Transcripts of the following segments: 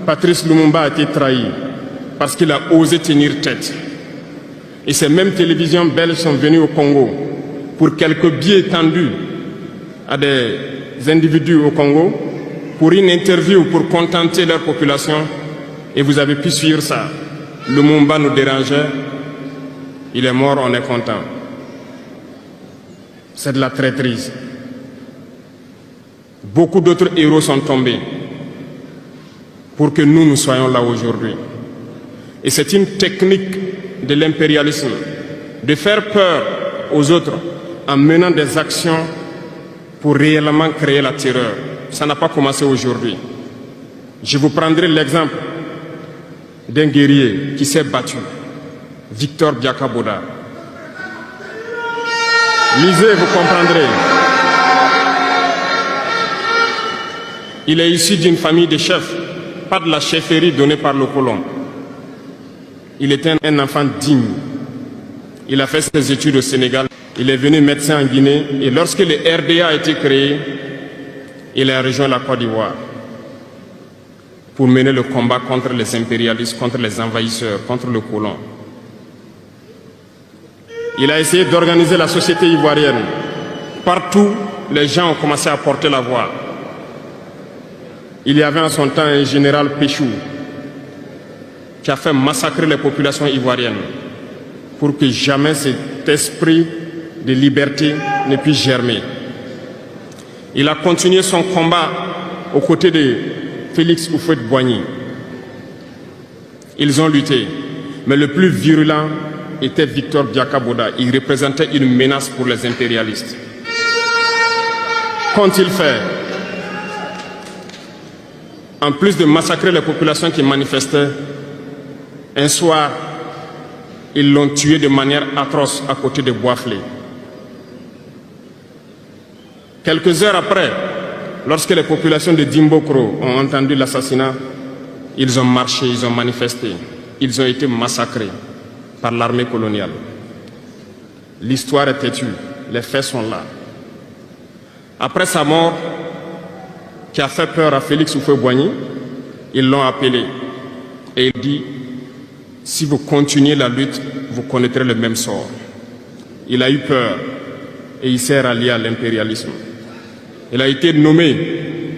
Patrice Lumumba a été trahi parce qu'il a osé tenir tête. Et ces mêmes télévisions belges sont venues au Congo pour quelques billets tendus à des individus au Congo pour une interview pour contenter leur population. Et vous avez pu suivre ça. Lumumba nous dérangeait. Il est mort, on est content. C'est de la traîtrise. Beaucoup d'autres héros sont tombés pour que nous soyons là aujourd'hui. Et c'est une technique de l'impérialisme de faire peur aux autres en menant des actions pour réellement créer la terreur. Ça n'a pas commencé aujourd'hui. Je vous prendrai l'exemple d'un guerrier qui s'est battu, Victor Biakaboda. Lisez, vous comprendrez. Il est issu d'une famille de chefs, pas de la chefferie donnée par le colon. Il était un enfant digne. Il a fait ses études au Sénégal. Il est venu médecin en Guinée. Et lorsque le RDA a été créé, il a rejoint la Côte d'Ivoire pour mener le combat contre les impérialistes, contre les envahisseurs, contre le colon. Il a essayé d'organiser la société ivoirienne. Partout, les gens ont commencé à porter la voix. Il y avait en son temps un général Péchou qui a fait massacrer les populations ivoiriennes pour que jamais cet esprit de liberté ne puisse germer. Il a continué son combat aux côtés de Félix Houphouët-Boigny. Ils ont lutté, mais le plus virulent était Victor Biakaboda. Il représentait une menace pour les impérialistes. Qu'ont-ils fait? En plus de massacrer les populations qui manifestaient, un soir, ils l'ont tué de manière atroce à côté de Boisflé. Quelques heures après, lorsque les populations de Dimbokro ont entendu l'assassinat, ils ont marché, ils ont manifesté, ils ont été massacrés par l'armée coloniale. L'histoire est têtue, les faits sont là. Après sa mort, qui a fait peur à Félix Houphouët-Boigny, ils l'ont appelé et il dit: si vous continuez la lutte, vous connaîtrez le même sort. Il a eu peur et il s'est rallié à l'impérialisme. Il a été nommé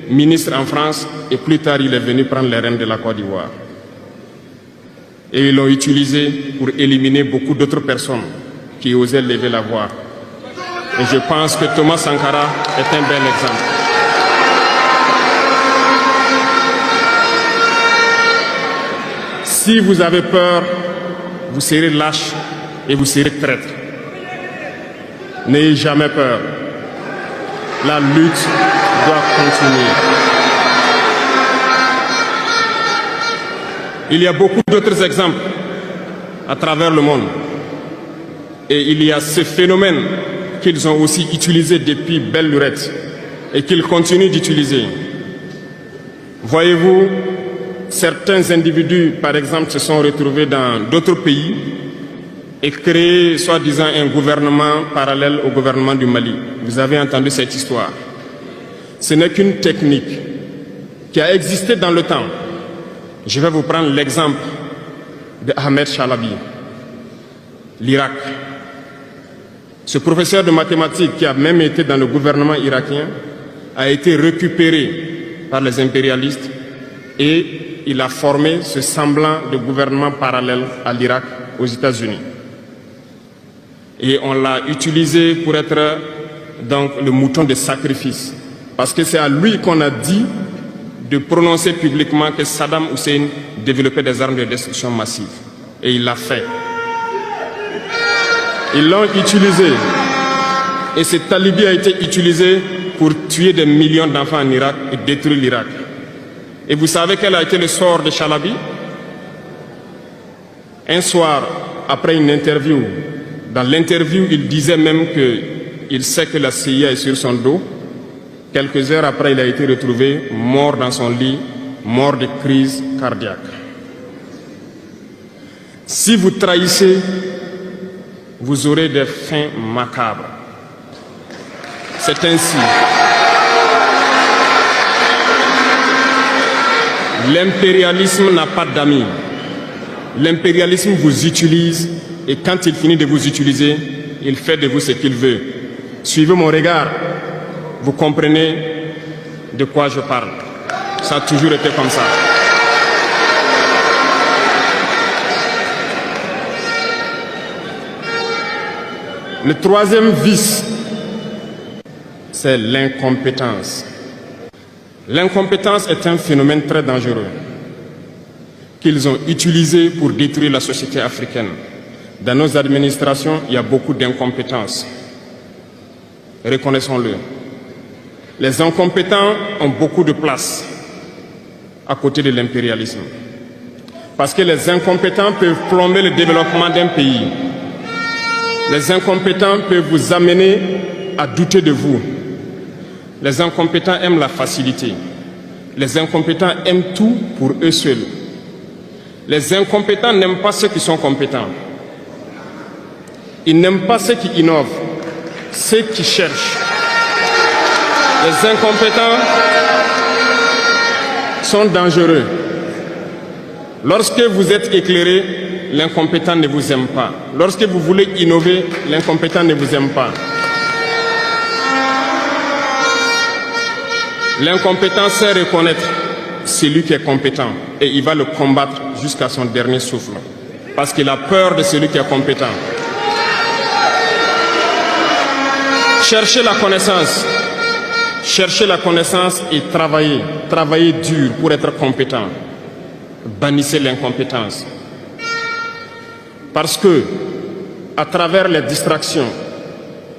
ministre en France et plus tard il est venu prendre les rênes de la Côte d'Ivoire. Et ils l'ont utilisé pour éliminer beaucoup d'autres personnes qui osaient lever la voix. Et je pense que Thomas Sankara est un bel exemple. Si vous avez peur, vous serez lâche et vous serez traître. N'ayez jamais peur. La lutte doit continuer. Il y a beaucoup d'autres exemples à travers le monde. Et il y a ce phénomène qu'ils ont aussi utilisé depuis belle lurette et qu'ils continuent d'utiliser. Voyez-vous, certains individus, par exemple, se sont retrouvés dans d'autres pays et créé, soi-disant, un gouvernement parallèle au gouvernement du Mali. Vous avez entendu cette histoire. Ce n'est qu'une technique qui a existé dans le temps. Je vais vous prendre l'exemple de Ahmed Chalabi, l'Irak. Ce professeur de mathématiques qui a même été dans le gouvernement irakien a été récupéré par les impérialistes et il a formé ce semblant de gouvernement parallèle à l'Irak, aux États-Unis. Et on l'a utilisé pour être donc le mouton de sacrifice. Parce que c'est à lui qu'on a dit de prononcer publiquement que Saddam Hussein développait des armes de destruction massive. Et il l'a fait. Ils l'ont utilisé. Et cet alibi a été utilisé pour tuer des millions d'enfants en Irak et détruire l'Irak. Et vous savez quel a été le sort de Chalabi? Un soir, après une interview, dans l'interview, il disait même qu'il sait que la CIA est sur son dos. Quelques heures après, il a été retrouvé mort dans son lit, mort de crise cardiaque. Si vous trahissez, vous aurez des fins macabres. C'est ainsi. L'impérialisme n'a pas d'amis. L'impérialisme vous utilise et quand il finit de vous utiliser, il fait de vous ce qu'il veut. Suivez mon regard, vous comprenez de quoi je parle. Ça a toujours été comme ça. Le troisième vice, c'est l'incompétence. L'incompétence est un phénomène très dangereux qu'ils ont utilisé pour détruire la société africaine. Dans nos administrations, il y a beaucoup d'incompétence. Reconnaissons-le. Les incompétents ont beaucoup de place à côté de l'impérialisme. Parce que les incompétents peuvent plomber le développement d'un pays. Les incompétents peuvent vous amener à douter de vous. Les incompétents aiment la facilité. Les incompétents aiment tout pour eux seuls. Les incompétents n'aiment pas ceux qui sont compétents. Ils n'aiment pas ceux qui innovent, ceux qui cherchent. Les incompétents sont dangereux. Lorsque vous êtes éclairé, l'incompétent ne vous aime pas. Lorsque vous voulez innover, l'incompétent ne vous aime pas. L'incompétent sait reconnaître celui qui est compétent et il va le combattre jusqu'à son dernier souffle. Parce qu'il a peur de celui qui est compétent. Cherchez la connaissance. Cherchez la connaissance et travaillez. Travaillez dur pour être compétent. Bannissez l'incompétence. Parce que, à travers les distractions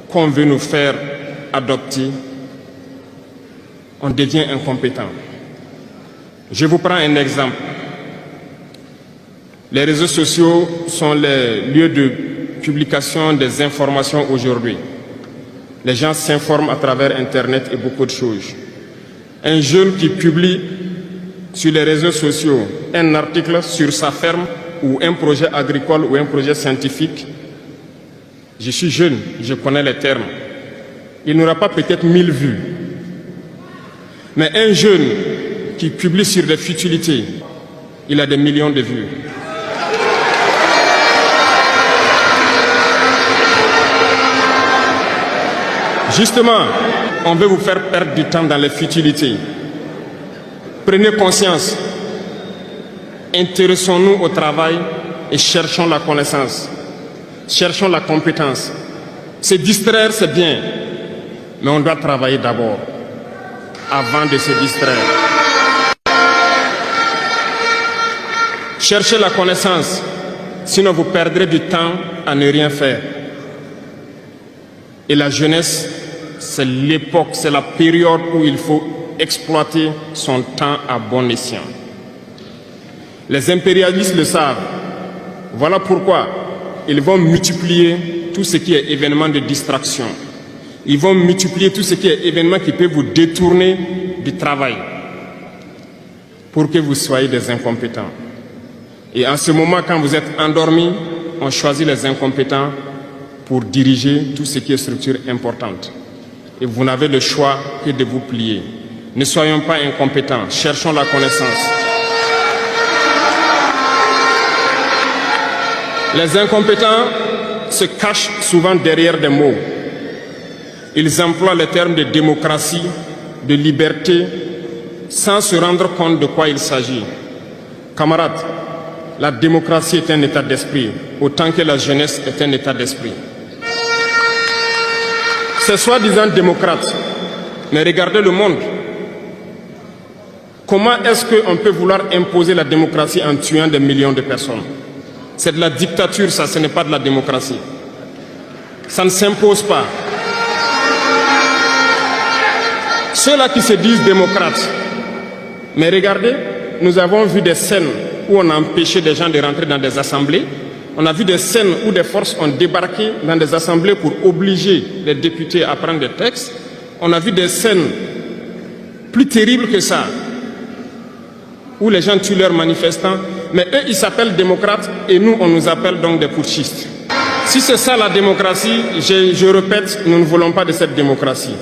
qu'on veut nous faire adopter, on devient incompétent. Je vous prends un exemple. Les réseaux sociaux sont les lieux de publication des informations aujourd'hui. Les gens s'informent à travers Internet et beaucoup de choses. Un jeune qui publie sur les réseaux sociaux un article sur sa ferme ou un projet agricole ou un projet scientifique, je suis jeune, je connais les termes. Il n'aura pas peut-être 1000 vues. Mais un jeune qui publie sur des futilités, il a des millions de vues. Justement, on veut vous faire perdre du temps dans les futilités. Prenez conscience. Intéressons-nous au travail et cherchons la connaissance. Cherchons la compétence. Se distraire, c'est bien, mais on doit travailler d'abord, avant de se distraire. Cherchez la connaissance, sinon vous perdrez du temps à ne rien faire. Et la jeunesse, c'est l'époque, c'est la période où il faut exploiter son temps à bon escient. Les impérialistes le savent. Voilà pourquoi ils vont multiplier tout ce qui est événement de distraction. Ils vont multiplier tout ce qui est événement qui peut vous détourner du travail pour que vous soyez des incompétents. Et en ce moment, quand vous êtes endormis, on choisit les incompétents pour diriger tout ce qui est structure importante. Et vous n'avez le choix que de vous plier. Ne soyons pas incompétents, cherchons la connaissance. Les incompétents se cachent souvent derrière des mots. Ils emploient les termes de démocratie, de liberté, sans se rendre compte de quoi il s'agit. Camarades, la démocratie est un état d'esprit, autant que la jeunesse est un état d'esprit. C'est soi-disant démocrate, mais regardez le monde. Comment est-ce qu'on peut vouloir imposer la démocratie en tuant des millions de personnes? C'est de la dictature, ça, ce n'est pas de la démocratie. Ça ne s'impose pas. Ceux-là qui se disent démocrates, mais regardez, nous avons vu des scènes où on a empêché des gens de rentrer dans des assemblées. On a vu des scènes où des forces ont débarqué dans des assemblées pour obliger les députés à prendre des textes. On a vu des scènes plus terribles que ça, où les gens tuent leurs manifestants, mais eux, ils s'appellent démocrates et nous, on nous appelle donc des putschistes. Si c'est ça la démocratie, je répète, nous ne voulons pas de cette démocratie.